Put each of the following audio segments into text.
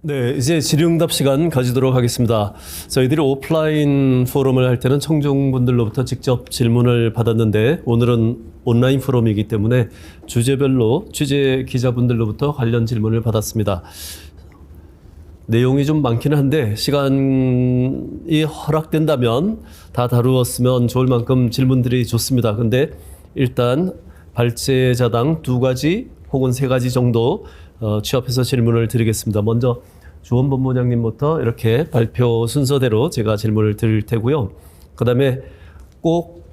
네, 이제 질의응답 시간 가지도록 하겠습니다. 저희들이 오프라인 포럼을 할 때는 청중분들로부터 직접 질문을 받았는데 오늘은 온라인 포럼이기 때문에 주제별로 취재 기자분들로부터 관련 질문을 받았습니다. 내용이 좀 많기는 한데 시간이 허락된다면 다 다루었으면 좋을 만큼 질문들이 좋습니다. 근데 일단 발제자당 2가지 혹은 3가지 정도 취합해서 질문을 드리겠습니다. 먼저 주원 본부장님부터 이렇게 발표 순서대로 제가 질문을 드릴 테고요. 그 다음에 꼭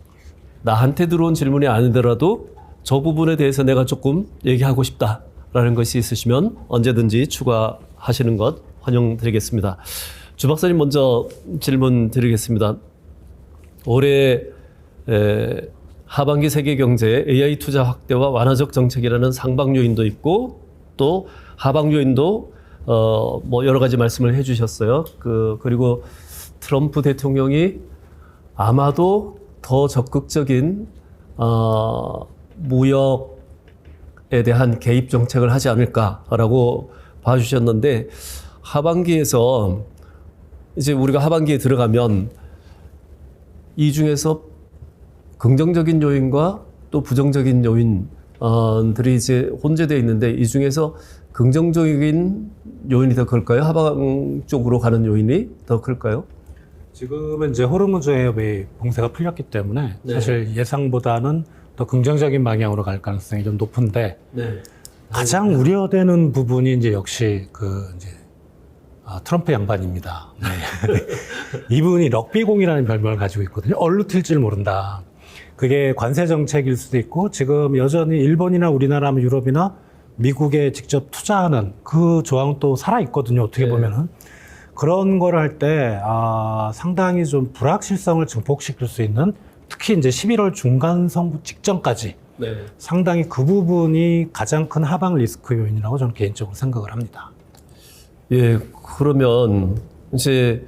나한테 들어온 질문이 아니더라도 저 부분에 대해서 내가 조금 얘기하고 싶다라는 것이 있으시면 언제든지 추가하시는 것 환영드리겠습니다. 주 박사님 먼저 질문 드리겠습니다. 올해 하반기 세계 경제 AI 투자 확대와 완화적 정책이라는 상방 요인도 있고 또 하방 요인도 뭐 여러 가지 말씀을 해주셨어요. 그리고 트럼프 대통령이 아마도 더 적극적인 무역에 대한 개입 정책을 하지 않을까라고 봐주셨는데 하반기에서 이제 우리가 하반기에 들어가면 이 중에서 긍정적인 요인과 또 부정적인 요인들이 이제 혼재되어 있는데 이 중에서 긍정적인 요인이 더 클까요? 하방 쪽으로 가는 요인이 더 클까요? 지금은 이제 호르무즈 해협의 봉쇄가 풀렸기 때문에 네. 사실 예상보다는 더 긍정적인 방향으로 갈 가능성이 좀 높은데 네. 가장 우려되는 부분이 이제 역시 트럼프 양반입니다. 네. 이분이 럭비공이라는 별명을 가지고 있거든요. 얼루 튈 모른다. 그게 관세 정책일 수도 있고 지금 여전히 일본이나 우리나라, 유럽이나 미국에 직접 투자하는 그 조항도 살아있거든요. 어떻게 보면은. 그런 걸 할 때, 상당히 좀 불확실성을 증폭시킬 수 있는 특히 이제 11월 중간 선거 직전까지 상당히 그 부분이 가장 큰 하방 리스크 요인이라고 저는 개인적으로 생각을 합니다. 예, 그러면 이제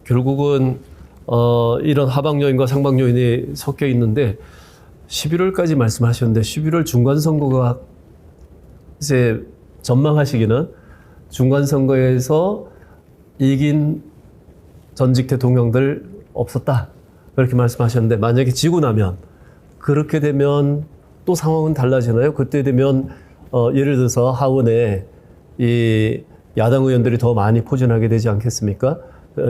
결국은 이런 하방 요인과 상방 요인이 섞여 있는데 11월까지 말씀하셨는데 11월 중간 선거가 이제 전망하시기는 중간 선거에서 이긴 전직 대통령들 없었다 그렇게 말씀하셨는데 만약에 지고 나면 그렇게 되면 또 상황은 달라지나요? 그때 되면 예를 들어서 하원에 이 야당 의원들이 더 많이 포진하게 되지 않겠습니까?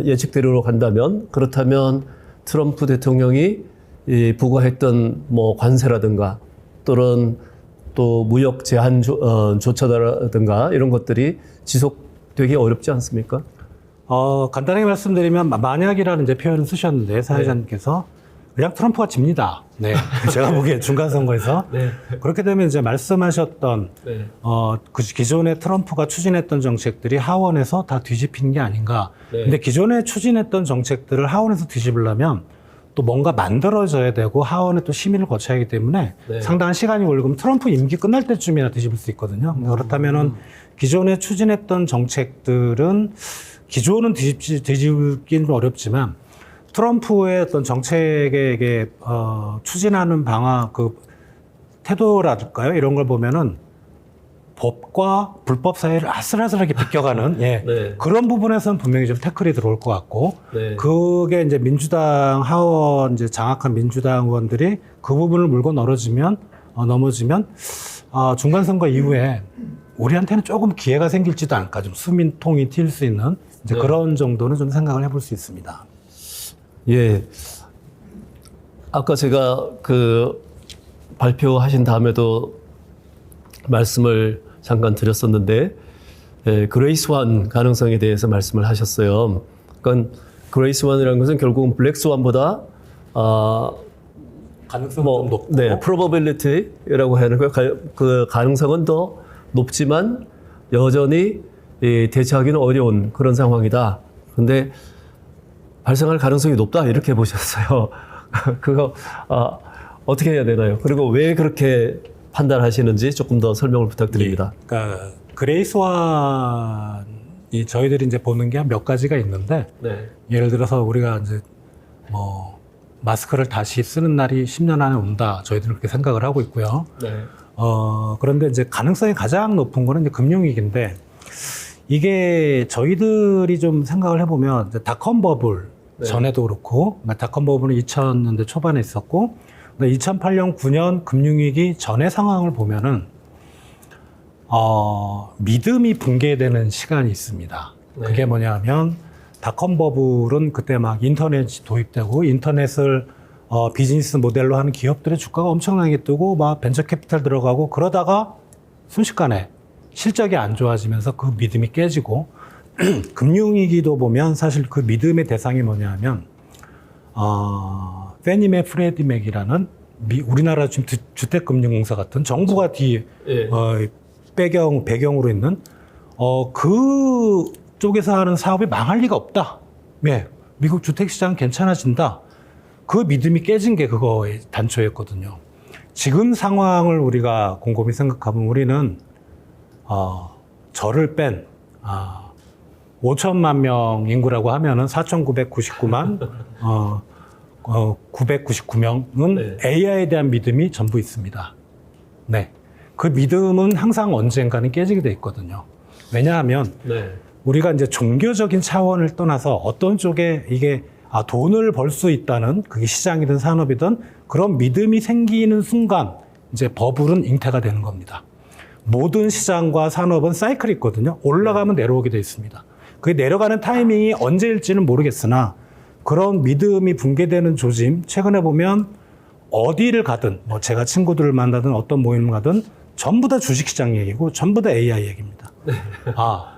예측대로 간다면 그렇다면 트럼프 대통령이 부과했던 뭐 관세라든가 또는 또 무역 제한 조처라든가 이런 것들이 지속되기 어렵지 않습니까? 간단하게 말씀드리면 만약이라는 이제 표현을 쓰셨는데 사회자님께서 그냥 트럼프가 집니다. 네, 제가 보기에 중간 선거에서 그렇게 되면 이제 말씀하셨던 그 기존에 트럼프가 추진했던 정책들이 하원에서 다 뒤집히는 게 아닌가. 근데 기존에 추진했던 정책들을 하원에서 뒤집으려면 또 뭔가 만들어져야 되고 하원에 또 심의를 거쳐야 하기 때문에 상당한 시간이 걸리고 그럼 트럼프 임기 끝날 때쯤이나 뒤집을 수 있거든요. 그렇다면은 기존에 추진했던 정책들은 기존은 뒤집기는 어렵지만 트럼프의 어떤 정책에 추진하는 방안 그 태도랄까요? 이런 걸 보면은 법과 불법 사이를 아슬아슬하게 비껴가는 그런 부분에서는 분명히 좀 태클이 들어올 것 같고 그게 이제 민주당 하원 이제 장악한 민주당 의원들이 그 부분을 물고 넘어지면 중간 선거 이후에 우리한테는 조금 기회가 생길지도 않을까 좀 수민통이 튈 수 있는 이제 그런 정도는 좀 생각을 해볼 수 있습니다. 예. 아까 제가 그 발표하신 다음에도 말씀을 잠깐 드렸었는데, 그레이스완 가능성에 대해서 말씀을 하셨어요. 그러니까 그레이스완이라는 것은 결국은 블랙스완보다 가능성이 좀 높고. probability라고 하는 거예요. 그 가능성은 더 높지만 여전히 대처하기는 어려운 그런 상황이다. 근데 발생할 가능성이 높다 이렇게 보셨어요. 그거 어떻게 해야 되나요? 그리고 왜 그렇게 판단하시는지 조금 더 설명을 부탁드립니다. 그러니까 그레이스완이 저희들이 이제 보는 게 몇 가지가 있는데 예를 들어서 우리가 이제 뭐 마스크를 다시 쓰는 날이 10년 안에 온다. 저희들은 그렇게 생각을 하고 있고요. 그런데 이제 가능성이 가장 높은 거는 이제 금융위기인데 이게 저희들이 좀 생각을 해보면 닷컴 버블 네. 전에도 그렇고, 닷컴 버블은 2000년대 초반에 있었고, 2008년, 9년 금융위기 전의 상황을 보면은 믿음이 붕괴되는 시간이 있습니다. 네. 그게 뭐냐면 닷컴 버블은 그때 막 인터넷이 도입되고 인터넷을 비즈니스 모델로 하는 기업들의 주가가 엄청나게 뜨고 막 벤처 캐피탈 들어가고 그러다가 순식간에 실적이 안 좋아지면서 그 믿음이 깨지고 금융위기도 보면 사실 그 믿음의 대상이 뭐냐면 페니맥 프레디맥이라는 우리나라 지금 주택금융공사 같은 정부가 뒤에 예. 배경으로 있는 그 쪽에서 하는 사업이 망할 리가 없다. 네, 미국 주택시장 괜찮아진다. 그 믿음이 깨진 게 그거의 단초였거든요. 지금 상황을 우리가 곰곰이 생각하면 우리는 저를 뺀 5천만 명 인구라고 하면은 4,999만 999명은 네. AI에 대한 믿음이 전부 있습니다. 네. 그 믿음은 항상 언젠가는 깨지게 돼 있거든요. 왜냐하면 네. 우리가 이제 종교적인 차원을 떠나서 어떤 쪽에 이게 돈을 벌 수 있다는 그게 시장이든 산업이든 그런 믿음이 생기는 순간 이제 버블은 잉태가 되는 겁니다. 모든 시장과 산업은 사이클이 있거든요. 올라가면 내려오게 돼 있습니다. 그게 내려가는 타이밍이 언제일지는 모르겠으나 그런 믿음이 붕괴되는 조짐, 최근에 보면 어디를 가든 뭐 제가 친구들을 만나든 어떤 모임을 가든 전부 다 주식시장 얘기고 전부 다 AI 얘기입니다.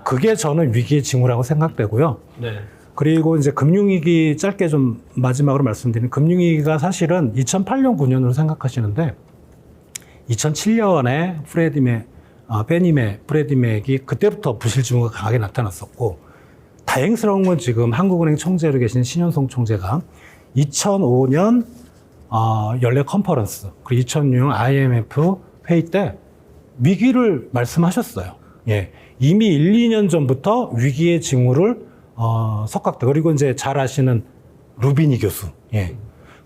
그게 저는 위기의 징후라고 생각되고요. 네. 그리고 이제 금융위기 짧게 좀 마지막으로 말씀드리는 금융위기가 사실은 2008년, 9년으로 생각하시는데 2007년에 페니맥, 프레디맥이 그때부터 부실 징후가 강하게 나타났었고 다행스러운 건 지금 한국은행 총재로 계신 신현송 총재가 2005년 연례 컨퍼런스 그리고 2006년 IMF 회의 때 위기를 말씀하셨어요. 예. 이미 1, 2년 전부터 위기의 징후를 석각도 그리고 이제 잘 아시는 루비니 교수. 예.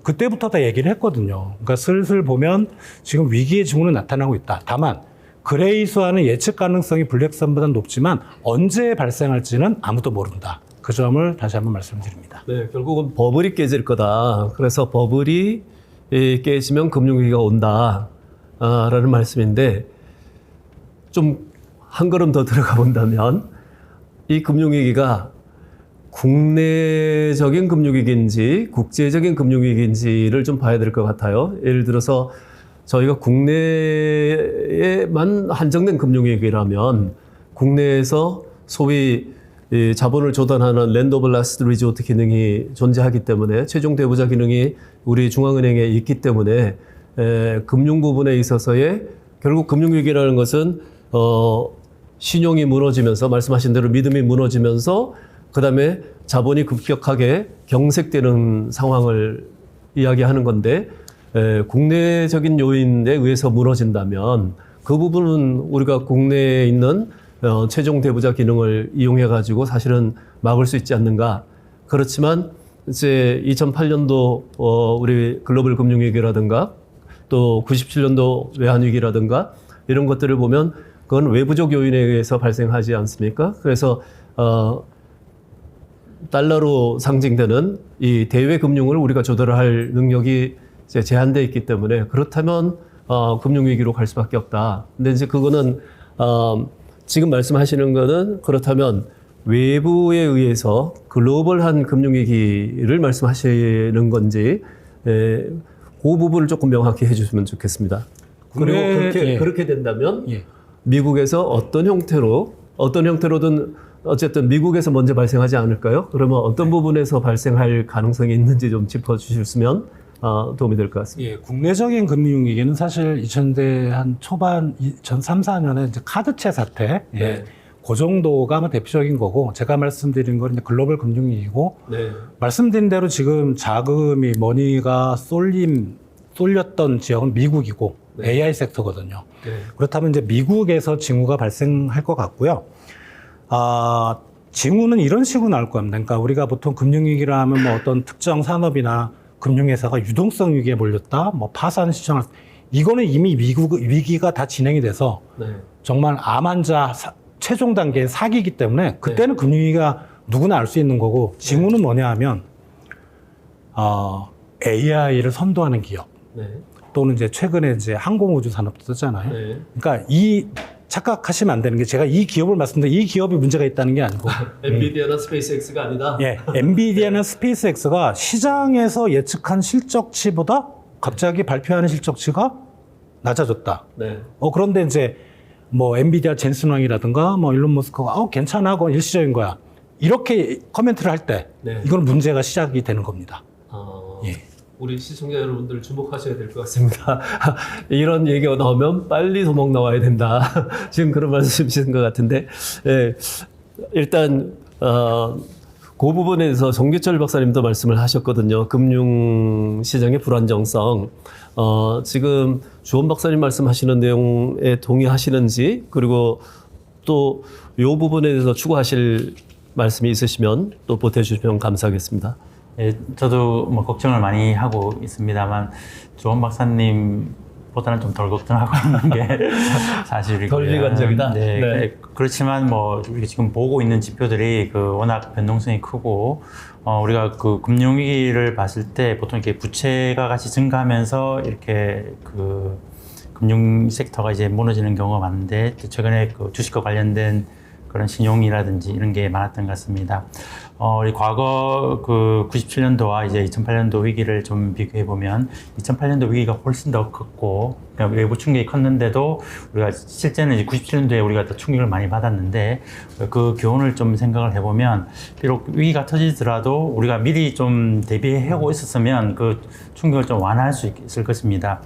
그때부터 다 얘기를 했거든요. 그러니까 슬슬 보면 지금 위기의 징후는 나타나고 있다. 다만 그레이스와는 예측 가능성이 블랙선보다 높지만 언제 발생할지는 아무도 모른다. 그 점을 다시 한번 말씀드립니다. 네, 결국은 버블이 깨질 거다. 그래서 버블이 깨지면 금융위기가 온다. 라는 말씀인데 좀 한 걸음 더 들어가 본다면 이 금융위기가 국내적인 금융위기인지 국제적인 금융위기인지를 좀 봐야 될 것 같아요. 예를 들어서 저희가 국내에만 한정된 금융위기라면 국내에서 소위 자본을 조달하는 랜드 오브 라스트 리조트 기능이 존재하기 때문에 최종 대부자 기능이 우리 중앙은행에 있기 때문에 금융 부분에 있어서의 결국 금융위기라는 것은 신용이 무너지면서 말씀하신 대로 믿음이 무너지면서 그다음에 자본이 급격하게 경색되는 상황을 이야기하는 건데 국내적인 요인에 의해서 무너진다면 그 부분은 우리가 국내에 있는 최종 대부자 기능을 이용해 가지고 사실은 막을 수 있지 않는가. 그렇지만 이제 2008년도 우리 글로벌 금융위기라든가 또 97년도 외환위기라든가 이런 것들을 보면 그건 외부적 요인에 의해서 발생하지 않습니까? 그래서 달러로 상징되는 이 대외 금융을 우리가 조달할 능력이 이제 제한되어 있기 때문에 그렇다면 금융위기로 갈 수밖에 없다. 근데 이제 그거는 지금 말씀하시는 거는 그렇다면 외부에 의해서 글로벌한 금융위기를 말씀하시는 건지 그 부분을 조금 명확히 해주시면 좋겠습니다. 그리고 그렇게 된다면 미국에서 어떤 형태로든 어쨌든 미국에서 먼저 발생하지 않을까요? 그러면 어떤 부분에서 발생할 가능성이 있는지 좀 짚어주셨으면 도움이 될 것 같습니다. 예, 국내적인 금융위기는 사실 2000대 한 초반 2003, 4년에 이제 카드채 사태, 그 정도가 뭐 대표적인 거고 제가 말씀드린 건 이제 글로벌 금융위기고 말씀드린 대로 지금 자금이 머니가 쏠렸던 지역은 미국이고 AI 섹터거든요. 그렇다면 이제 미국에서 징후가 발생할 것 같고요. 징후는 이런 식으로 나올 겁니다. 그러니까 우리가 보통 금융위기라 하면 뭐 어떤 특정 산업이나 금융회사가 유동성 위기에 몰렸다, 뭐 파산 시청할 이거는 이미 미국 위기가 다 진행이 돼서 정말 암 환자 최종 단계의 사기이기 때문에 그때는 금융위기가 누구나 알 수 있는 거고 징후는 뭐냐 하면 AI를 선도하는 기업 또는 이제 최근에 이제 항공우주 산업도 썼잖아요. 그러니까 이 착각하시면 안 되는 게 제가 이 기업을 말씀드린 이 기업이 문제가 있다는 게 아니고 엔비디아나 스페이스X가 아니다. 예, 엔비디아나 스페이스X가 시장에서 예측한 실적치보다 갑자기 발표하는 실적치가 낮아졌다. 그런데 이제 뭐 엔비디아 젠슨 왕이라든가 뭐 일론 머스크가 괜찮아, 그건 일시적인 거야. 이렇게 코멘트를 할 때 이건 문제가 시작이 되는 겁니다. 예. 우리 시청자 여러분들 주목하셔야 될 것 같습니다. 이런 얘기가 나오면 빨리 도망 나와야 된다. 지금 그런 말씀이신 것 같은데, 예, 일단 그 부분에 대해서 정규철 박사님도 말씀을 하셨거든요. 금융시장의 불안정성. 지금 주원 박사님 말씀하시는 내용에 동의하시는지, 그리고 또 이 부분에 대해서 추가하실 말씀이 있으시면 또 보태주시면 감사하겠습니다. 예, 저도 뭐 걱정을 많이 하고 있습니다만 주원 박사님보다는 좀 덜 걱정하고 있는 게 사실이고요. 덜 비관적이다. 네. 그렇지만 뭐 우리가 지금 보고 있는 지표들이 워낙 변동성이 크고 우리가 금융위기를 봤을 때 보통 이렇게 부채가 같이 증가하면서 이렇게 금융 섹터가 이제 무너지는 경우가 많은데 최근에 주식과 관련된 그런 신용이라든지 이런 게 많았던 것 같습니다. 우리 과거 97년도와 이제 2008년도 위기를 좀 비교해 보면 2008년도 위기가 훨씬 더 컸고 그러니까 외부 충격이 컸는데도 우리가 실제는 이제 97년도에 우리가 더 충격을 많이 받았는데 그 교훈을 좀 생각을 해보면 비록 위기가 터지더라도 우리가 미리 좀 대비하고 있었으면 그 충격을 좀 완화할 수 있을 것입니다.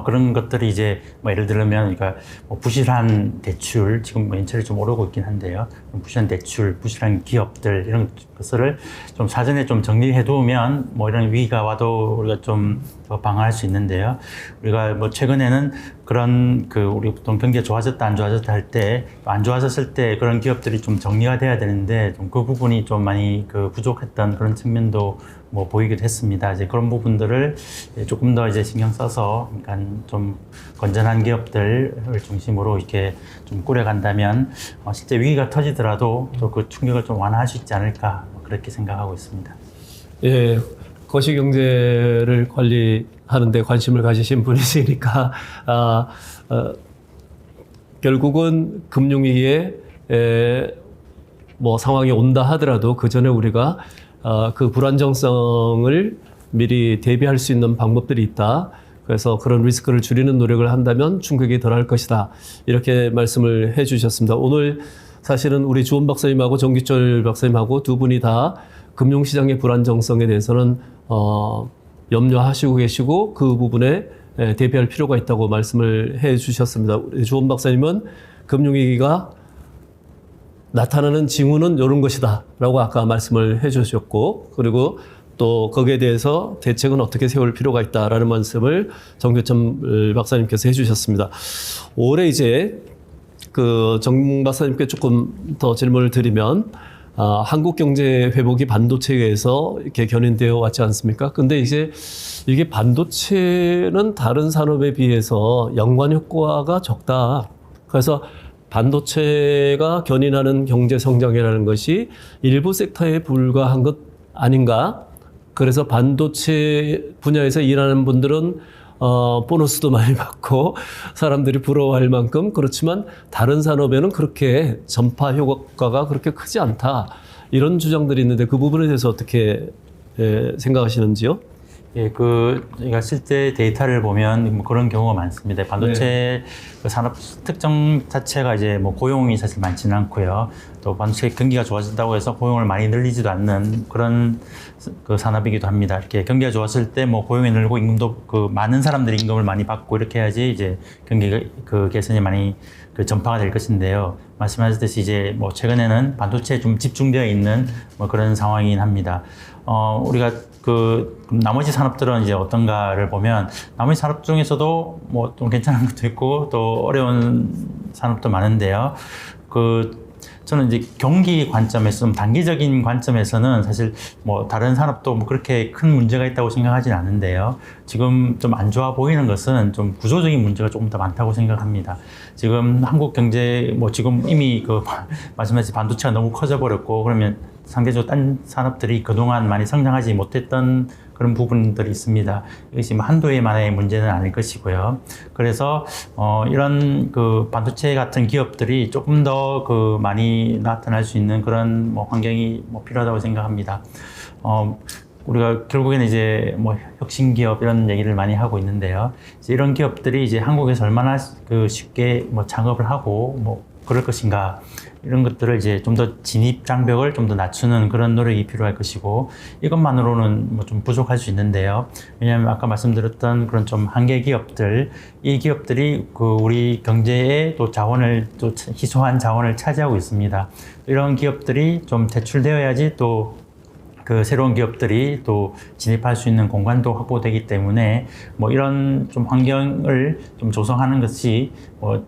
그런 것들이 이제 예를 들면 그러니까 부실한 대출, 지금 연체율이 좀 오르고 있긴 한데요. 부실한 대출, 부실한 기업들 이런 것을 좀 사전에 좀 정리해 두면 이런 위기가 와도 우리가 좀 방어할 수 있는데요. 우리가 최근에는 그런 우리 보통 경기가 좋아졌다 안 좋아졌다 할 때 안 좋아졌을 때 그런 기업들이 좀 정리가 돼야 되는데 좀 그 부분이 좀 많이 부족했던 그런 측면도 보이기도 했습니다. 이제 그런 부분들을 조금 더 이제 신경 써서 그러니까 좀 건전한 기업들을 중심으로 이렇게 좀 꾸려간다면 실제 위기가 터지더라도 또 그 충격을 좀 완화할 수 있지 않을까 그렇게 생각하고 있습니다. 예, 거시경제를 관리하는 데 관심을 가지신 분이시니까 결국은 금융위기에 상황이 온다 하더라도 그 전에 우리가 그 불안정성을 미리 대비할 수 있는 방법들이 있다. 그래서 그런 리스크를 줄이는 노력을 한다면 충격이 덜할 것이다. 이렇게 말씀을 해 주셨습니다. 오늘 사실은 우리 주원 박사님하고 정규철 박사님하고 두 분이 다 금융시장의 불안정성에 대해서는 염려하시고 계시고 그 부분에 대비할 필요가 있다고 말씀을 해 주셨습니다. 우리 주원 박사님은 금융위기가 나타나는 징후는 이런 것이다 라고 아까 말씀을 해 주셨고 그리고 또 거기에 대해서 대책은 어떻게 세울 필요가 있다라는 말씀을 정규철 박사님께서 해 주셨습니다. 올해 이제 정 박사님께 조금 더 질문을 드리면 한국 경제 회복이 반도체에 의해서 이렇게 견인되어 왔지 않습니까? 근데 이제 이게 반도체는 다른 산업에 비해서 연관 효과가 적다. 그래서 반도체가 견인하는 경제 성장이라는 것이 일부 섹터에 불과한 것 아닌가? 그래서 반도체 분야에서 일하는 분들은 보너스도 많이 받고 사람들이 부러워할 만큼 그렇지만 다른 산업에는 그렇게 전파 효과가 그렇게 크지 않다. 이런 주장들이 있는데 그 부분에 대해서 어떻게 생각하시는지요? 예, 저희가 실제 데이터를 보면 그런 경우가 많습니다. 반도체 산업 특정 자체가 이제 고용이 사실 많지는 않고요. 또 반도체 경기가 좋아진다고 해서 고용을 많이 늘리지도 않는 그런 산업이기도 합니다. 이렇게 경기가 좋았을 때 고용이 늘고 임금도 많은 사람들이 임금을 많이 받고 이렇게 해야지 이제 경기가 개선이 많이 전파가 될 것인데요. 말씀하셨듯이 이제 최근에는 반도체에 좀 집중되어 있는 그런 상황이긴 합니다. 우리가 나머지 산업들은 이제 어떤가를 보면 나머지 산업 중에서도 좀 괜찮은 것도 있고 또 어려운 산업도 많은데요. 저는 이제 경기 관점에서 좀 단기적인 관점에서는 사실 뭐 다른 산업도 뭐 그렇게 큰 문제가 있다고 생각하진 않은데요. 지금 좀 안 좋아 보이는 것은 좀 구조적인 문제가 조금 더 많다고 생각합니다. 지금 한국 경제 뭐 지금 이미 그 말씀하신 반도체가 너무 커져 버렸고 그러면 상대적으로 딴 산업들이 그동안 많이 성장하지 못했던 그런 부분들이 있습니다. 이것이 뭐 한두 해만의 문제는 아닐 것이고요. 그래서 이런 그 반도체 같은 기업들이 조금 더 그 많이 나타날 수 있는 그런 뭐 환경이 뭐 필요하다고 생각합니다. 우리가 결국에는 이제 뭐 혁신 기업 이런 얘기를 많이 하고 있는데요. 이제 이런 기업들이 이제 한국에서 얼마나 그 쉽게 뭐 창업을 하고 뭐 그럴 것인가. 이런 것들을 이제 좀 더 진입 장벽을 좀 더 낮추는 그런 노력이 필요할 것이고 이것만으로는 뭐 좀 부족할 수 있는데요. 왜냐하면 아까 말씀드렸던 그런 좀 한계 기업들, 이 기업들이 그 우리 경제의 또 자원을 또 희소한 자원을 차지하고 있습니다. 이런 기업들이 좀 대출되어야지 또 그 새로운 기업들이 또 진입할 수 있는 공간도 확보되기 때문에 뭐 이런 좀 환경을 좀 조성하는 것이 뭐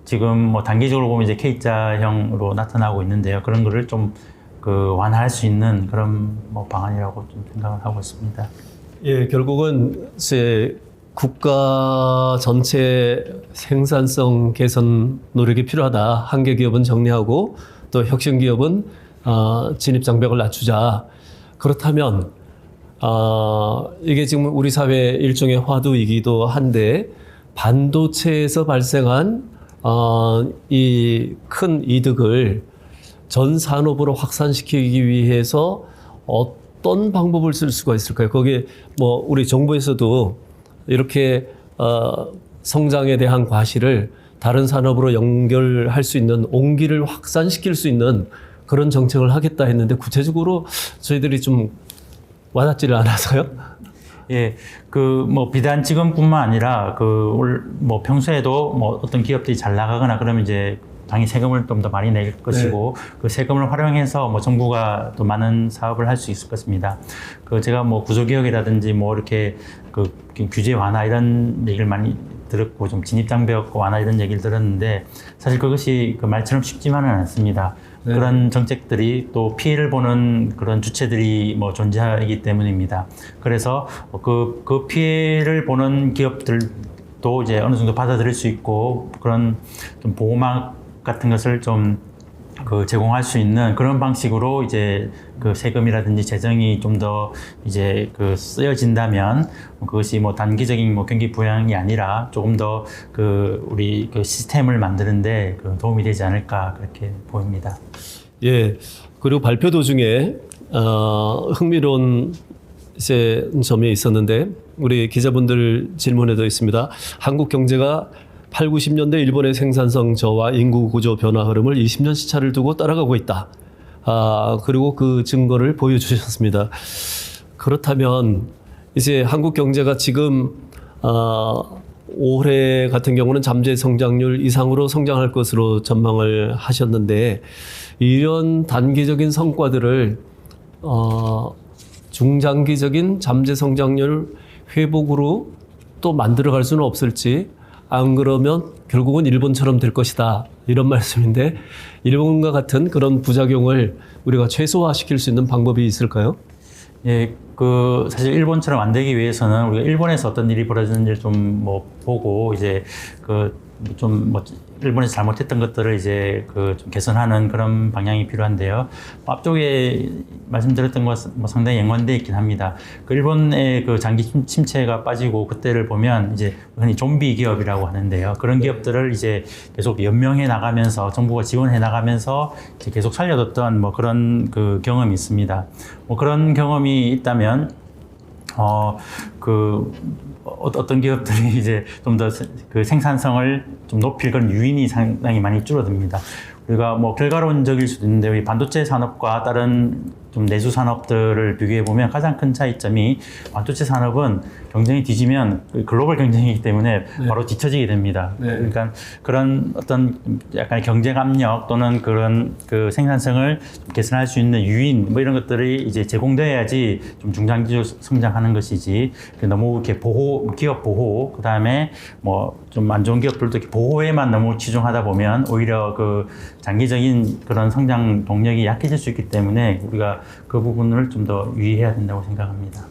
지금 뭐 단기적으로 보면 이제 K자형으로 나타나고 있는데요. 그런 거를 좀 그 완화할 수 있는 그런 뭐 방안이라고 좀 생각을 하고 있습니다. 예, 결국은 이제 국가 전체 생산성 개선 노력이 필요하다. 한계 기업은 정리하고 또 혁신 기업은 진입 장벽을 낮추자. 그렇다면 이게 지금 우리 사회 일종의 화두이기도 한데 반도체에서 발생한 이 큰 이득을 전 산업으로 확산시키기 위해서 어떤 방법을 쓸 수가 있을까요? 거기에 뭐 우리 정부에서도 이렇게 성장에 대한 과실을 다른 산업으로 연결할 수 있는 온기를 확산시킬 수 있는 그런 정책을 하겠다 했는데 구체적으로 저희들이 좀 와닿지를 않아서요. 예, 그 뭐 비단 지금뿐만 아니라 그 뭐 평소에도 뭐 어떤 기업들이 잘 나가거나 그러면 이제 당연히 세금을 좀 더 많이 낼 것이고 그 세금을 활용해서 뭐 정부가 또 많은 사업을 할 수 있을 것입니다. 그 제가 뭐 구조개혁이라든지 뭐 이렇게 그 규제 완화 이런 얘기를 많이 들었고 좀 진입장벽 완화 이런 얘기를 들었는데 사실 그것이 그 말처럼 쉽지만은 않습니다. 네. 그런 정책들이 또 피해를 보는 그런 주체들이 뭐 존재하기 때문입니다. 그래서 그 피해를 보는 기업들도 이제 어느 정도 받아들일 수 있고 그런 좀 보호막 같은 것을 좀 그 제공할 수 있는 그런 방식으로 이제 그 세금이라든지 재정이 좀 더 이제 그 쓰여진다면 그것이 뭐 단기적인 뭐 경기 부양이 아니라 조금 더 그 우리 그 시스템을 만드는데 그 도움이 되지 않을까 그렇게 보입니다. 예. 그리고 발표 도중에 흥미로운 이제 점이 있었는데 우리 기자분들 질문에도 있습니다. 한국 경제가 8, 90년대 일본의 생산성 저하, 인구 구조 변화 흐름을 20년 시차를 두고 따라가고 있다. 그리고 그 증거를 보여주셨습니다. 그렇다면 이제 한국 경제가 지금 올해 같은 경우는 잠재 성장률 이상으로 성장할 것으로 전망을 하셨는데 이런 단기적인 성과들을 중장기적인 잠재 성장률 회복으로 또 만들어갈 수는 없을지 안 그러면 결국은 일본처럼 될 것이다. 이런 말씀인데 일본과 같은 그런 부작용을 우리가 최소화시킬 수 있는 방법이 있을까요? 예, 그 사실 일본처럼 안 되기 위해서는 우리가 일본에서 어떤 일이 벌어졌는지를 좀 뭐 보고 이제 그 좀 뭐 일본에서 잘못했던 것들을 이제 그 좀 개선하는 그런 방향이 필요한데요. 앞쪽에 말씀드렸던 것 뭐 상당히 연관되어 있긴 합니다. 그 일본의 그 장기 침체가 빠지고 그때를 보면 이제 흔히 좀비 기업이라고 하는데요. 그런 기업들을 이제 계속 연명해 나가면서 정부가 지원해 나가면서 이제 계속 살려뒀던 뭐 그런 그 경험이 있습니다. 뭐 그런 경험이 있다면 어떤 기업들이 이제 좀 더 그 생산성을 좀 높일 그런 유인이 상당히 많이 줄어듭니다. 우리가 뭐 결과론적일 수도 있는데 우리 반도체 산업과 다른 좀 내수 산업들을 비교해 보면 가장 큰 차이점이 반도체 산업은 경쟁이 뒤지면 글로벌 경쟁이기 때문에 바로 뒤처지게 됩니다. 그러니까 그런 어떤 약간 경쟁 압력 또는 그런 그 생산성을 좀 개선할 수 있는 유인 뭐 이런 것들이 이제 제공돼야지 좀 중장기적으로 성장하는 것이지 너무 이렇게 기업 보호 그다음에 뭐 좀 안 좋은 기업들도 이렇게 보호에만 너무 치중하다 보면 오히려 그 장기적인 그런 성장 동력이 약해질 수 있기 때문에 우리가 그 부분을 좀 더 유의해야 된다고 생각합니다.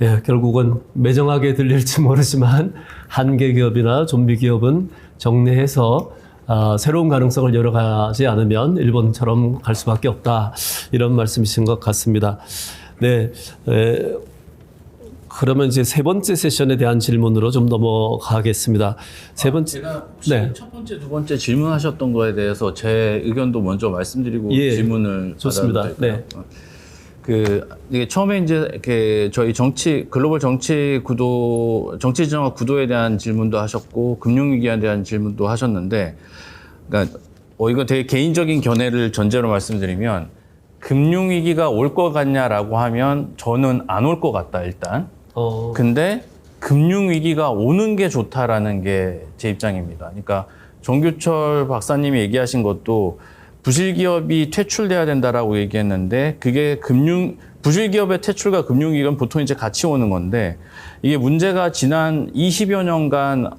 예, 결국은 매정하게 들릴지 모르지만 한계 기업이나 좀비 기업은 정리해서 새로운 가능성을 열어가지 않으면 일본처럼 갈 수밖에 없다. 이런 말씀이신 것 같습니다. 네. 그러면 이제 세 번째 세션에 대한 질문으로 좀 넘어가겠습니다. 세 번째. 제가 혹시 네. 첫 번째, 두 번째 질문하셨던 거에 대해서 제 의견도 먼저 말씀드리고 예, 질문을 좋습니다. 받아도 될까요? 이게 처음에 이제 이렇게 저희 글로벌 정치 구도, 정치 정학 구도에 대한 질문도 하셨고 금융위기에 대한 질문도 하셨는데, 그러니까 이거 되게 개인적인 견해를 전제로 말씀드리면 금융위기가 올 것 같냐라고 하면 저는 안 올 것 같다 일단. 근데 금융위기가 오는 게 좋다라는 게 제 입장입니다. 그러니까 정규철 박사님이 얘기하신 것도 부실기업이 퇴출돼야 된다라고 얘기했는데 그게 부실기업의 퇴출과 금융위기는 보통 이제 같이 오는 건데 이게 문제가 지난 20여 년간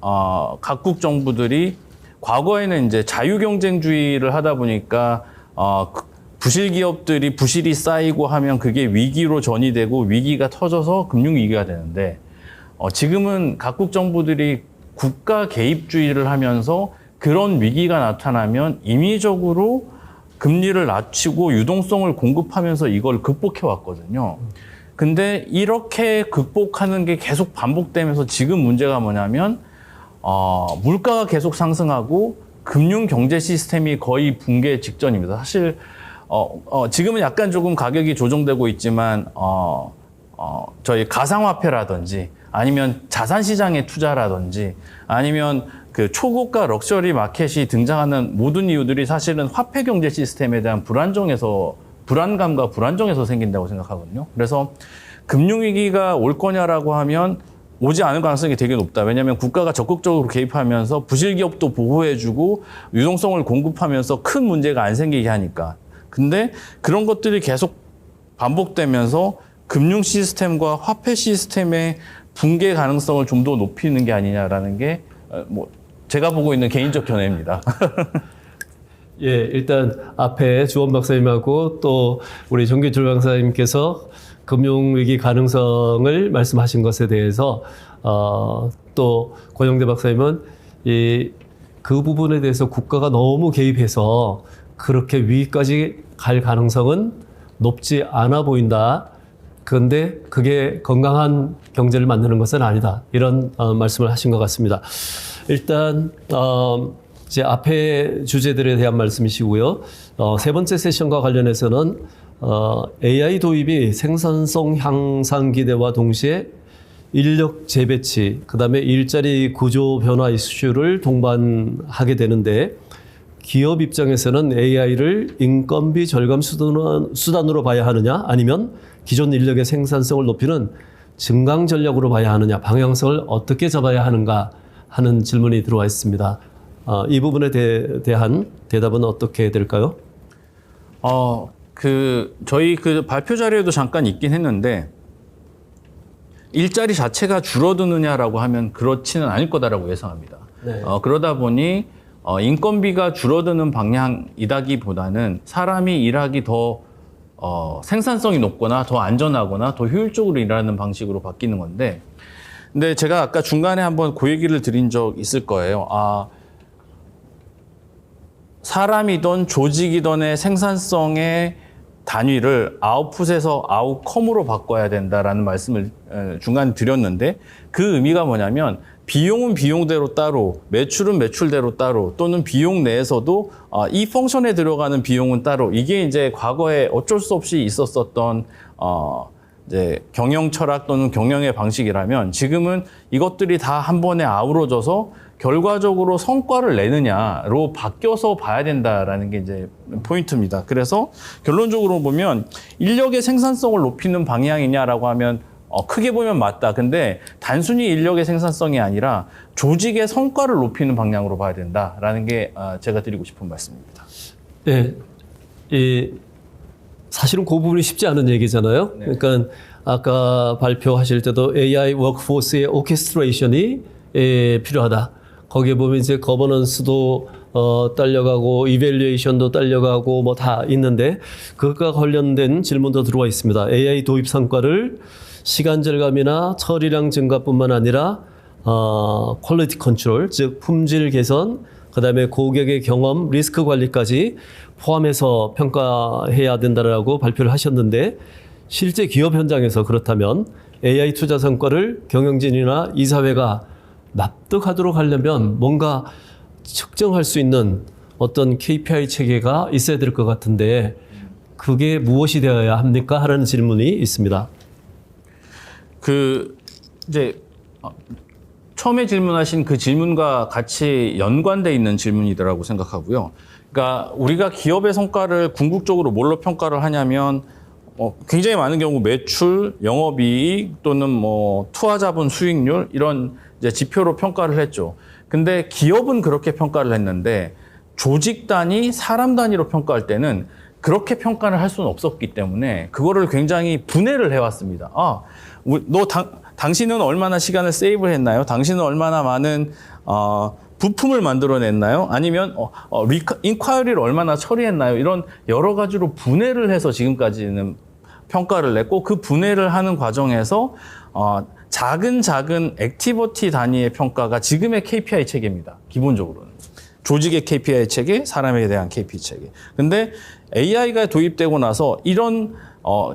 각국 정부들이 과거에는 이제 자유경쟁주의를 하다 보니까 부실기업들이 부실이 쌓이고 하면 그게 위기로 전이되고 위기가 터져서 금융위기가 되는데 지금은 각국 정부들이 국가 개입주의를 하면서 그런 위기가 나타나면 임의적으로 금리를 낮추고 유동성을 공급하면서 이걸 극복해 왔거든요. 근데 이렇게 극복하는 게 계속 반복되면서 지금 문제가 뭐냐면 물가가 계속 상승하고 금융 경제 시스템이 거의 붕괴 직전입니다. 사실 지금은 약간 조금 가격이 조정되고 있지만 저희 가상화폐라든지 아니면 자산시장의 투자라든지 아니면 그 초고가 럭셔리 마켓이 등장하는 모든 이유들이 사실은 화폐 경제 시스템에 대한 불안감과 불안정에서 생긴다고 생각하거든요. 그래서 금융위기가 올 거냐라고 하면 오지 않을 가능성이 되게 높다. 왜냐하면 국가가 적극적으로 개입하면서 부실기업도 보호해주고 유동성을 공급하면서 큰 문제가 안 생기게 하니까. 근데 그런 것들이 계속 반복되면서 금융 시스템과 화폐 시스템의 붕괴 가능성을 좀 더 높이는 게 아니냐라는 게 제가 보고 있는 개인적 견해입니다. 예, 일단 앞에 주원 박사님하고 또 우리 정규철 박사님께서 금융위기 가능성을 말씀하신 것에 대해서 또 고영대 박사님은 그 부분에 대해서 국가가 너무 개입해서 그렇게 위기까지 갈 가능성은 높지 않아 보인다. 그런데 그게 건강한 경제를 만드는 것은 아니다. 이런 말씀을 하신 것 같습니다. 일단 이제 앞에 주제들에 대한 말씀이시고요. 세 번째 세션과 관련해서는 AI 도입이 생산성 향상 기대와 동시에 인력 재배치, 그다음에 일자리 구조 변화 이슈를 동반하게 되는데 기업 입장에서는 AI를 인건비 절감 수단으로 봐야 하느냐 아니면 기존 인력의 생산성을 높이는 증강 전략으로 봐야 하느냐 방향성을 어떻게 잡아야 하는가 하는 질문이 들어와 있습니다. 이 부분에 대한 대답은 어떻게 될까요? 저희 그 발표 자료에도 잠깐 있긴 했는데 일자리 자체가 줄어드느냐라고 하면 그렇지는 않을 거다라고 예상합니다. 네. 그러다 보니 인건비가 줄어드는 방향이다기보다는 사람이 일하기 더 생산성이 높거나 더 안전하거나 더 효율적으로 일하는 방식으로 바뀌는 건데 근데 제가 아까 중간에 한번 그 얘기를 드린 적 있을 거예요. 사람이든 조직이든의 생산성의 단위를 아웃풋에서 아웃컴으로 바꿔야 된다라는 말씀을 중간에 드렸는데 그 의미가 뭐냐면 비용은 비용대로 따로, 매출은 매출대로 따로, 또는 비용 내에서도 이 펑션에 들어가는 비용은 따로. 이게 이제 과거에 어쩔 수 없이 있었었던 이제 경영 철학 또는 경영의 방식이라면 지금은 이것들이 다 한 번에 아우러져서 결과적으로 성과를 내느냐로 바뀌어서 봐야 된다라는 게 이제 포인트입니다. 그래서 결론적으로 보면 인력의 생산성을 높이는 방향이냐라고 하면 크게 보면 맞다. 근데 단순히 인력의 생산성이 아니라 조직의 성과를 높이는 방향으로 봐야 된다라는 게 제가 드리고 싶은 말씀입니다. 네, 사실은 그 부분이 쉽지 않은 얘기잖아요. 네. 그러니까 아까 발표하실 때도 AI 워크포스의 오케스트레이션이 필요하다. 거기에 보면 이제 거버넌스도 딸려가고 이밸류에이션도 딸려가고 뭐 다 있는데 그것과 관련된 질문도 들어와 있습니다. AI 도입 성과를 시간 절감이나 처리량 증가뿐만 아니라 퀄리티 컨트롤, 즉 품질 개선, 그다음에 고객의 경험, 리스크 관리까지 포함해서 평가해야 된다라고 발표를 하셨는데 실제 기업 현장에서 그렇다면 AI 투자 성과를 경영진이나 이사회가 납득하도록 하려면 뭔가 측정할 수 있는 어떤 KPI 체계가 있어야 될 것 같은데 그게 무엇이 되어야 합니까? 하는 질문이 있습니다. 이제 처음에 질문하신 그 질문과 같이 연관돼 있는 질문이더라고 생각하고요. 그러니까 우리가 기업의 성과를 궁극적으로 뭘로 평가를 하냐면 굉장히 많은 경우 매출, 영업이익 또는 뭐 투하자본 수익률 이런 이제 지표로 평가를 했죠. 근데 기업은 그렇게 평가를 했는데 조직 단위, 사람 단위로 평가할 때는 그렇게 평가를 할 수는 없었기 때문에 그거를 굉장히 분해를 해왔습니다. 당신은 얼마나 시간을 세이브를 했나요? 당신은 얼마나 많은 부품을 만들어냈나요? 아니면 인콰이리를 얼마나 처리했나요? 이런 여러 가지로 분해를 해서 지금까지는 평가를 냈고 그 분해를 하는 과정에서 작은 액티비티 단위의 평가가 지금의 KPI 체계입니다. 기본적으로는. 조직의 KPI 체계, 사람에 대한 KPI 체계. 근데 AI가 도입되고 나서 이런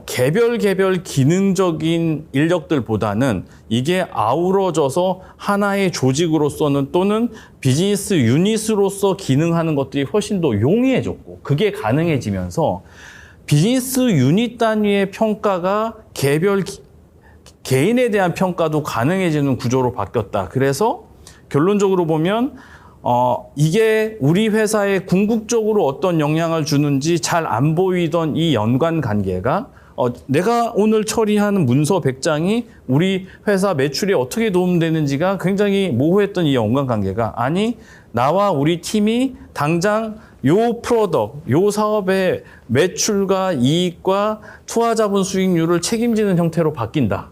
개별 기능적인 인력들보다는 이게 아우러져서 하나의 조직으로서는 또는 비즈니스 유닛으로서 기능하는 것들이 훨씬 더 용이해졌고 그게 가능해지면서 비즈니스 유닛 단위의 평가가 개인에 대한 평가도 가능해지는 구조로 바뀌었다. 그래서 결론적으로 보면 이게 우리 회사에 궁극적으로 어떤 영향을 주는지 잘 안 보이던 이 연관 관계가 내가 오늘 처리하는 문서 100장이 우리 회사 매출에 어떻게 도움되는지가 굉장히 모호했던 이 연관 관계가 아니 나와 우리 팀이 당장 요 프로덕트, 요 사업의 매출과 이익과 투하자본 수익률을 책임지는 형태로 바뀐다.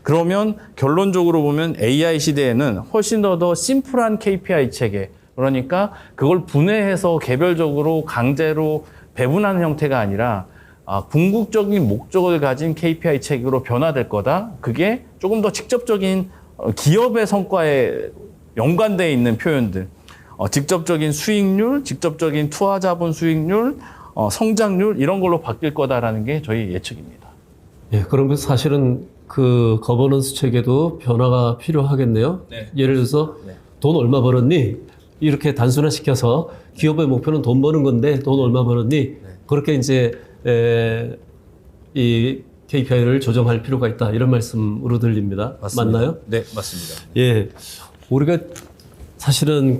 그러면 결론적으로 보면 AI 시대에는 훨씬 더 심플한 KPI 체계, 그러니까 그걸 분해해서 개별적으로 강제로 배분하는 형태가 아니라 궁극적인 목적을 가진 KPI 체계로 변화될 거다. 그게 조금 더 직접적인 기업의 성과에 연관되어 있는 표현들, 직접적인 수익률, 직접적인 투하자본 수익률, 성장률 이런 걸로 바뀔 거다라는 게 저희 예측입니다. 예, 그러면 사실은 그 거버넌스 체계도 변화가 필요하겠네요. 네. 예를 들어서 돈 얼마 벌었니? 이렇게 단순화시켜서 기업의 목표는 돈 버는 건데 돈 얼마 벌었니? 그렇게 이제 이 KPI를 조정할 필요가 있다. 이런 말씀으로 들립니다. 맞습니다. 맞나요? 네, 맞습니다. 예, 우리가 사실은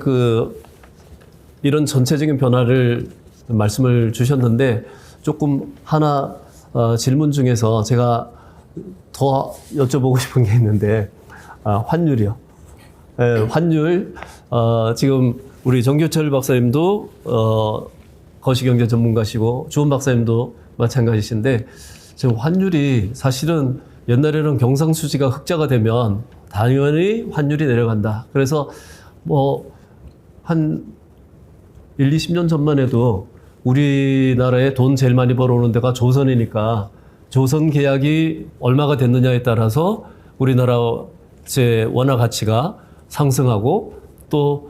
이런 전체적인 변화를 말씀을 주셨는데 조금 하나 질문 중에서 제가 더 여쭤보고 싶은 게 있는데 환율이요. 예, 환율 지금 우리 정교철 박사님도 거시경제 전문가시고 주원 박사님도 마찬가지신데 지금 환율이 사실은 옛날에는 경상수지가 흑자가 되면 당연히 환율이 내려간다. 그래서 뭐 한 1, 20년 전만 해도 우리나라에 돈 제일 많이 벌어오는 데가 조선이니까 조선 계약이 얼마가 됐느냐에 따라서 우리나라 제 원화 가치가 상승하고 또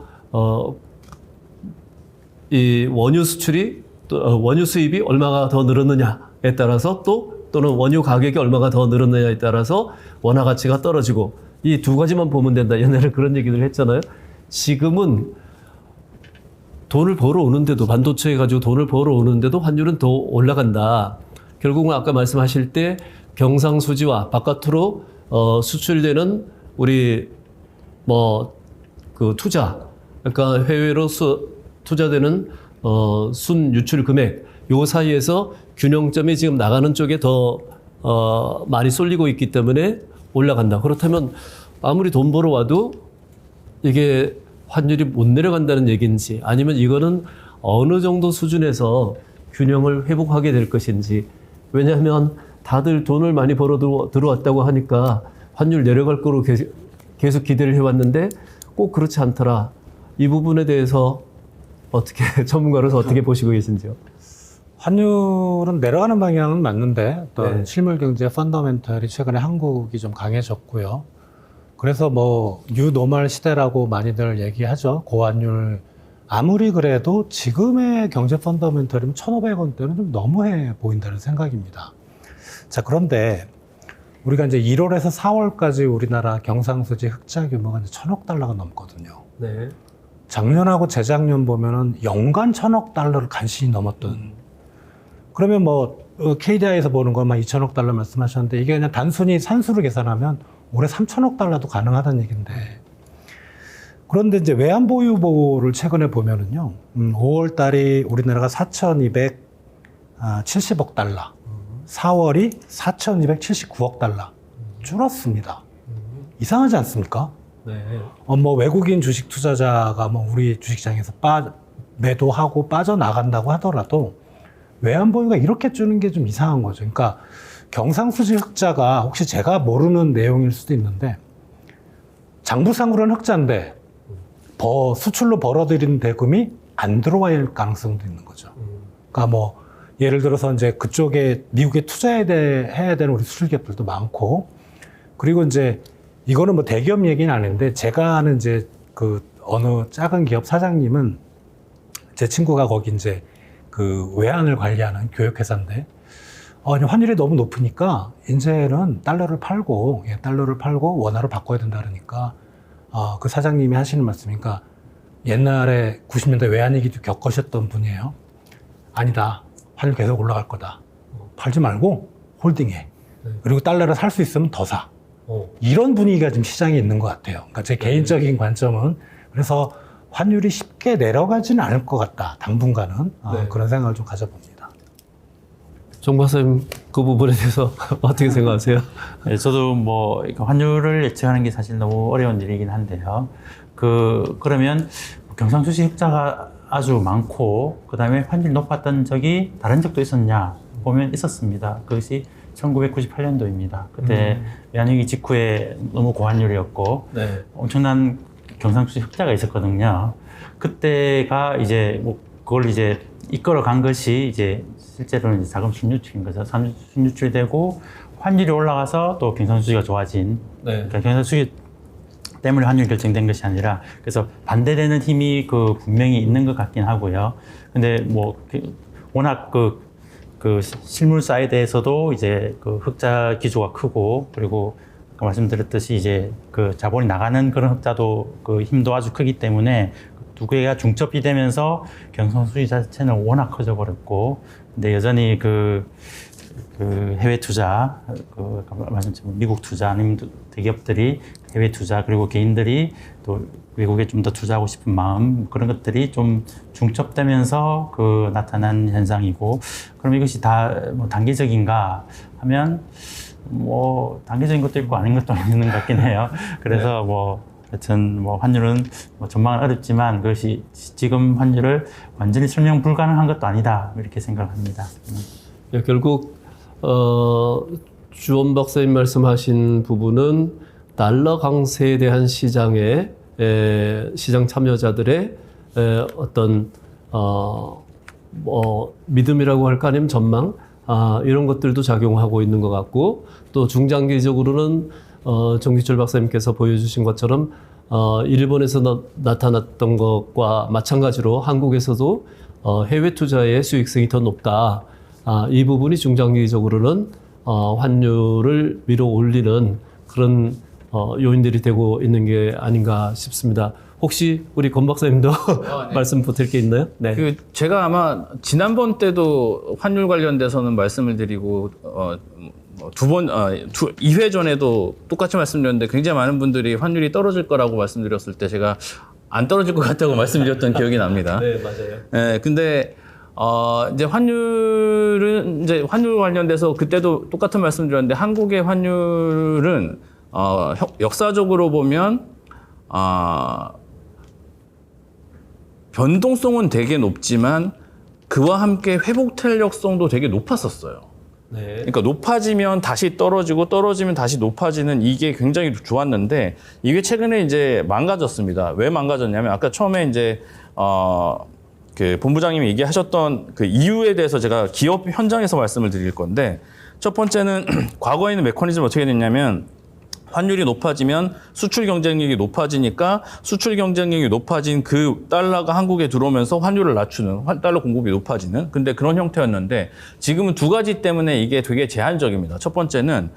이 원유 수출이 또 원유 수입이 얼마가 더 늘었느냐에 따라서 또는 원유 가격이 얼마가 더 늘었느냐에 따라서 원화 가치가 떨어지고 이 두 가지만 보면 된다. 옛날에 그런 얘기를 했잖아요. 지금은 돈을 벌어오는데도 반도체 가지고 돈을 벌어오는데도 환율은 더 올라간다. 결국은 아까 말씀하실 때 경상수지와 바깥으로 수출되는 우리 그 투자, 그러니까 해외로 투자되는 순 유출 금액 요 사이에서 균형점이 지금 나가는 쪽에 더 많이 쏠리고 있기 때문에 올라간다. 그렇다면 아무리 돈 벌어 와도 이게 환율이 못 내려간다는 얘기인지 아니면 이거는 어느 정도 수준에서 균형을 회복하게 될 것인지. 왜냐하면 다들 돈을 많이 벌어 들어왔다고 하니까 환율 내려갈 거로 계속 기대를 해왔는데 꼭 그렇지 않더라. 이 부분에 대해서 어떻게 전문가로서 어떻게 보시고 계신지요? 환율은 내려가는 방향은 맞는데 어떤 네. 실물 경제 펀더멘털이 최근에 한국이 좀 강해졌고요. 그래서 뭐 뉴노멀 시대라고 많이들 얘기하죠. 고환율 아무리 그래도 지금의 경제 펀더멘털이면 1,500원대는 좀 너무해 보인다는 생각입니다. 자, 그런데 우리가 이제 1월에서 4월까지 우리나라 경상수지 흑자 규모가 이제 1,000억 달러가 넘거든요. 네. 작년하고 재작년 보면은 연간 1,000억 달러를 간신히 넘었던. 그러면 뭐 KDI에서 보는 것만 2,000억 달러 말씀하셨는데 이게 그냥 단순히 산수로 계산하면 올해 3,000억 달러도 가능하다는 얘기인데. 그런데 이제 외환보유고를 최근에 보면은요, 5월 달이 우리나라가 4,270억 달러, 4월이 4,279억 달러 줄었습니다. 이상하지 않습니까? 네. 뭐 외국인 주식 투자자가 뭐 우리 주식시장에서 매도하고 빠져나간다고 하더라도 외환보유가 이렇게 주는 게 좀 이상한 거죠. 그러니까 경상수지 흑자가 혹시 제가 모르는 내용일 수도 있는데 장부상으로는 흑자인데 수출로 벌어들인 대금이 안 들어와야 할 가능성도 있는 거죠. 그러니까 뭐 예를 들어서 이제 그쪽에 미국에 투자해야 되는 우리 수출기업들도 많고, 그리고 이제 이거는 뭐 대기업 얘기는 아닌데 제가 아는 이제 그 어느 작은 기업 사장님은 제 친구가 거기 이제 그 외환을 관리하는 교육회사인데 환율이 너무 높으니까 이제는 달러를 팔고 원화로 바꿔야 된다 그러니까 그 사장님이 하시는 말씀이니까 옛날에 90년대 외환위기도 겪으셨던 분이에요. 아니다. 환율 계속 올라갈 거다. 팔지 말고 홀딩해. 그리고 달러를 살 수 있으면 더 사. 이런 분위기가 지금 시장에 있는 것 같아요. 그러니까 제 개인적인 관점은 그래서 환율이 쉽게 내려가지는 않을 것 같다. 당분간은 그런 생각을 좀 가져봅니다. 정 박사님 그 부분에 대해서 어떻게 생각하세요? 네, 저도 뭐 환율을 예측하는 게 사실 너무 어려운 일이긴 한데요. 그러면 경상수지 흑자가 아주 많고 그다음에 환율이 높았던 적이 다른 적도 있었냐 보면 있었습니다. 그것이 1998년도입니다. 그때 외환위기 직후에 너무 고환율이었고 네. 엄청난 경상수지 흑자가 있었거든요. 그때가 이제 뭐 그걸 이제 이끌어 간 것이 이제 실제로는 이제 자금 순유출인 거죠. 자금 순유출되고 환율이 올라가서 또 경상수지가 좋아진. 네. 그러니까 경상수지 때문에 환율이 결정된 것이 아니라 그래서 반대되는 힘이 분명히 있는 것 같긴 하고요. 근데 뭐 워낙 그 실물 사이드에서도 이제 흑자 기조가 크고 그리고 아까 말씀드렸듯이 이제 자본이 나가는 그런 흑자도 힘도 아주 크기 때문에 두 개가 중첩이 되면서 경상수지 자체는 워낙 커져 버렸고 근데 여전히 해외 투자, 말씀드린 미국 투자 아니면 대기업들이 해외 투자 그리고 개인들이 또 외국에 좀 더 투자하고 싶은 마음 그런 것들이 좀 중첩되면서 나타난 현상이고 그럼 이것이 다 뭐 단계적인가 하면 뭐 단계적인 것도 있고 아닌 것도 있는 것 같긴 해요. 그래서 뭐 하여튼 뭐 환율은 뭐 전망은 어렵지만 그것이 지금 환율을 완전히 설명 불가능한 것도 아니다 이렇게 생각합니다. 예, 결국 주원 박사님 말씀하신 부분은 달러 강세에 대한 시장 참여자들의 어떤 믿음이라고 할까 아니면 전망 이런 것들도 작용하고 있는 것 같고 또 중장기적으로는 정기철 박사님께서 보여주신 것처럼 일본에서 나타났던 것과 마찬가지로 한국에서도 해외 투자의 수익성이 더 높다. 이 부분이 중장기적으로는 환율을 밀어 올리는 그런 요인들이 되고 있는 게 아닌가 싶습니다. 혹시 우리 권 박사님도 네. 말씀 보탤 게 있나요? 네. 제가 아마 지난번 때도 환율 관련돼서는 말씀을 드리고 2회 전에도 똑같이 말씀드렸는데 굉장히 많은 분들이 환율이 떨어질 거라고 말씀드렸을 때 제가 안 떨어질 것 같다고 말씀드렸던 기억이 납니다. 네, 맞아요. 네, 근데 이제 환율은 이제 환율 관련돼서 그때도 똑같은 말씀드렸는데 한국의 환율은 역사적으로 보면 변동성은 되게 높지만 그와 함께 회복 탄력성도 되게 높았었어요. 네. 그러니까 높아지면 다시 떨어지고 떨어지면 다시 높아지는 이게 굉장히 좋았는데 이게 최근에 이제 망가졌습니다. 왜 망가졌냐면 아까 처음에 이제 그 본부장님이 얘기하셨던 그 이유에 대해서 제가 기업 현장에서 말씀을 드릴 건데 첫 번째는 과거에 있는 메커니즘 어떻게 됐냐면 환율이 높아지면 수출 경쟁력이 높아지니까 수출 경쟁력이 높아진 그 달러가 한국에 들어오면서 환율을 낮추는 달러 공급이 높아지는 근데 그런 형태였는데 지금은 두 가지 때문에 이게 되게 제한적입니다. 첫 번째는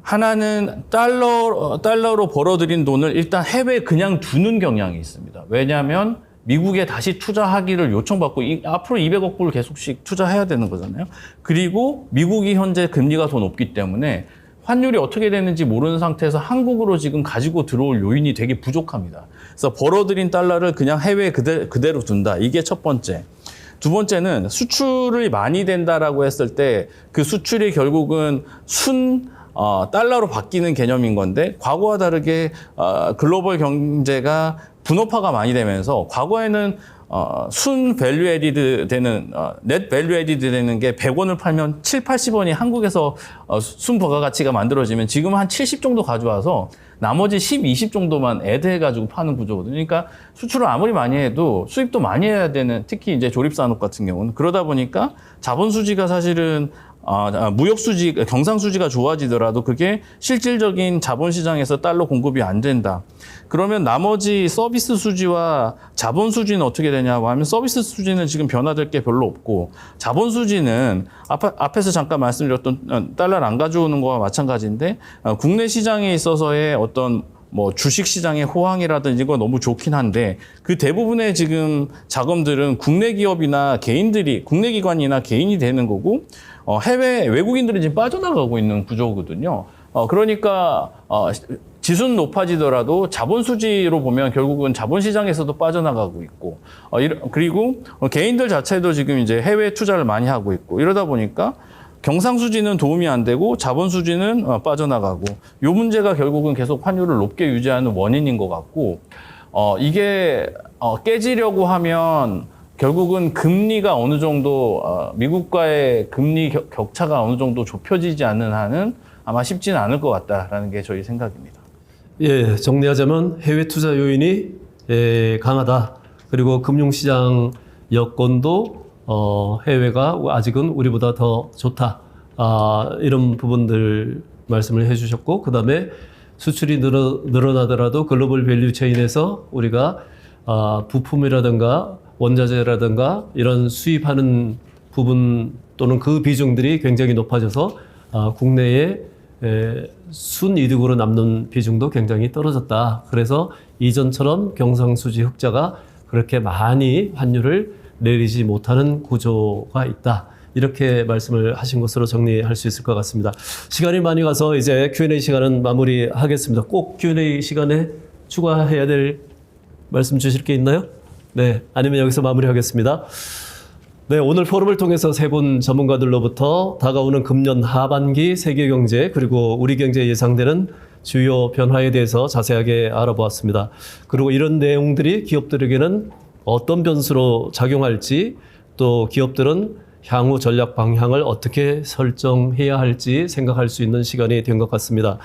하나는 달러로 벌어들인 돈을 일단 해외에 그냥 두는 경향이 있습니다. 왜냐하면 미국에 다시 투자하기를 요청받고 앞으로 200억 불 계속씩 투자해야 되는 거잖아요. 그리고 미국이 현재 금리가 더 높기 때문에 환율이 어떻게 되는지 모르는 상태에서 한국으로 지금 가지고 들어올 요인이 되게 부족합니다. 그래서 벌어들인 달러를 그냥 해외에 그대로 둔다. 이게 첫 번째. 두 번째는 수출이 많이 된다라고 했을 때 그 수출이 결국은 달러로 바뀌는 개념인 건데 과거와 다르게 글로벌 경제가 분업화가 많이 되면서 과거에는 순 밸류 에디드 되는 넷 밸류 에디드 되는 게 100원을 팔면 7, 80원이 한국에서 순 부가가치가 만들어지면 지금 한 70 정도 가져와서 나머지 10, 20 정도만 애드해 가지고 파는 구조거든요. 그러니까 수출을 아무리 많이 해도 수입도 많이 해야 되는 특히 이제 조립 산업 같은 경우는 그러다 보니까 자본 수지가 사실은 무역 수지, 경상 수지가 좋아지더라도 그게 실질적인 자본 시장에서 달러 공급이 안 된다. 그러면 나머지 서비스 수지와 자본 수지는 어떻게 되냐고 하면 서비스 수지는 지금 변화될 게 별로 없고 자본 수지는 앞에서 잠깐 말씀드렸던 달러를 안 가져오는 거와 마찬가지인데 국내 시장에 있어서의 어떤 뭐 주식 시장의 호황이라든지 이거 너무 좋긴 한데 그 대부분의 지금 자금들은 국내 기업이나 개인들이 국내 기관이나 개인이 되는 거고 해외 외국인들이 지금 빠져나가고 있는 구조거든요. 그러니까 지수는 높아지더라도 자본 수지로 보면 결국은 자본 시장에서도 빠져나가고 있고 그리고 개인들 자체도 지금 이제 해외 투자를 많이 하고 있고 이러다 보니까 경상수지는 도움이 안 되고 자본수지는 빠져나가고 이 문제가 결국은 계속 환율을 높게 유지하는 원인인 것 같고 이게 깨지려고 하면 결국은 금리가 어느 정도 미국과의 금리 격차가 어느 정도 좁혀지지 않는 한은 아마 쉽지는 않을 것 같다라는 게 저희 생각입니다. 예, 정리하자면 해외 투자 요인이 강하다. 그리고 금융시장 여건도 해외가 아직은 우리보다 더 좋다. 이런 부분들 말씀을 해주셨고, 그 다음에 수출이 늘어나더라도 글로벌 밸류 체인에서 우리가 부품이라든가 원자재라든가 이런 수입하는 부분 또는 그 비중들이 굉장히 높아져서 국내에 순이득으로 남는 비중도 굉장히 떨어졌다. 그래서 이전처럼 경상수지 흑자가 그렇게 많이 환율을 내리지 못하는 구조가 있다. 이렇게 말씀을 하신 것으로 정리할 수 있을 것 같습니다. 시간이 많이 가서 이제 Q&A 시간은 마무리하겠습니다. 꼭 Q&A 시간에 추가해야 될 말씀 주실 게 있나요? 네, 아니면 여기서 마무리하겠습니다. 네, 오늘 포럼을 통해서 세 분 전문가들로부터 다가오는 금년 하반기 세계 경제 그리고 우리 경제에 예상되는 주요 변화에 대해서 자세하게 알아보았습니다. 그리고 이런 내용들이 기업들에게는 어떤 변수로 작용할지 또 기업들은 향후 전략 방향을 어떻게 설정해야 할지 생각할 수 있는 시간이 된 것 같습니다.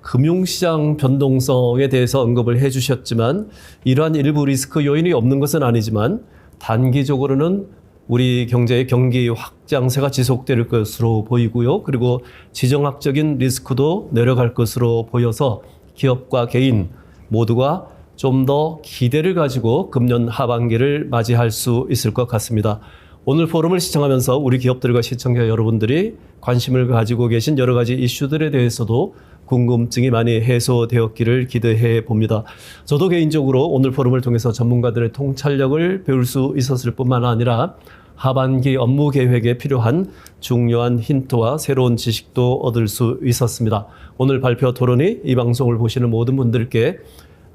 금융시장 변동성에 대해서 언급을 해주셨지만 이러한 일부 리스크 요인이 없는 것은 아니지만 단기적으로는 우리 경제의 경기 확장세가 지속될 것으로 보이고요. 그리고 지정학적인 리스크도 내려갈 것으로 보여서 기업과 개인 모두가 좀 더 기대를 가지고 금년 하반기를 맞이할 수 있을 것 같습니다. 오늘 포럼을 시청하면서 우리 기업들과 시청자 여러분들이 관심을 가지고 계신 여러 가지 이슈들에 대해서도 궁금증이 많이 해소되었기를 기대해 봅니다. 저도 개인적으로 오늘 포럼을 통해서 전문가들의 통찰력을 배울 수 있었을 뿐만 아니라 하반기 업무 계획에 필요한 중요한 힌트와 새로운 지식도 얻을 수 있었습니다. 오늘 발표 토론이 이 방송을 보시는 모든 분들께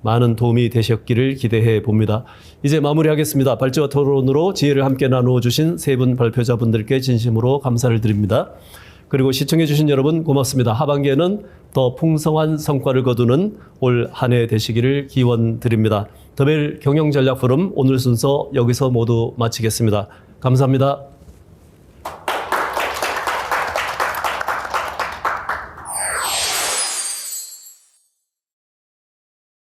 많은 도움이 되셨기를 기대해 봅니다. 이제 마무리하겠습니다. 발제와 토론으로 지혜를 함께 나누어 주신 세 분 발표자분들께 진심으로 감사를 드립니다. 그리고 시청해 주신 여러분 고맙습니다. 하반기에는 더 풍성한 성과를 거두는 올 한 해 되시기를 기원드립니다. 더벨 경영전략 포럼 오늘 순서 여기서 모두 마치겠습니다. 감사합니다.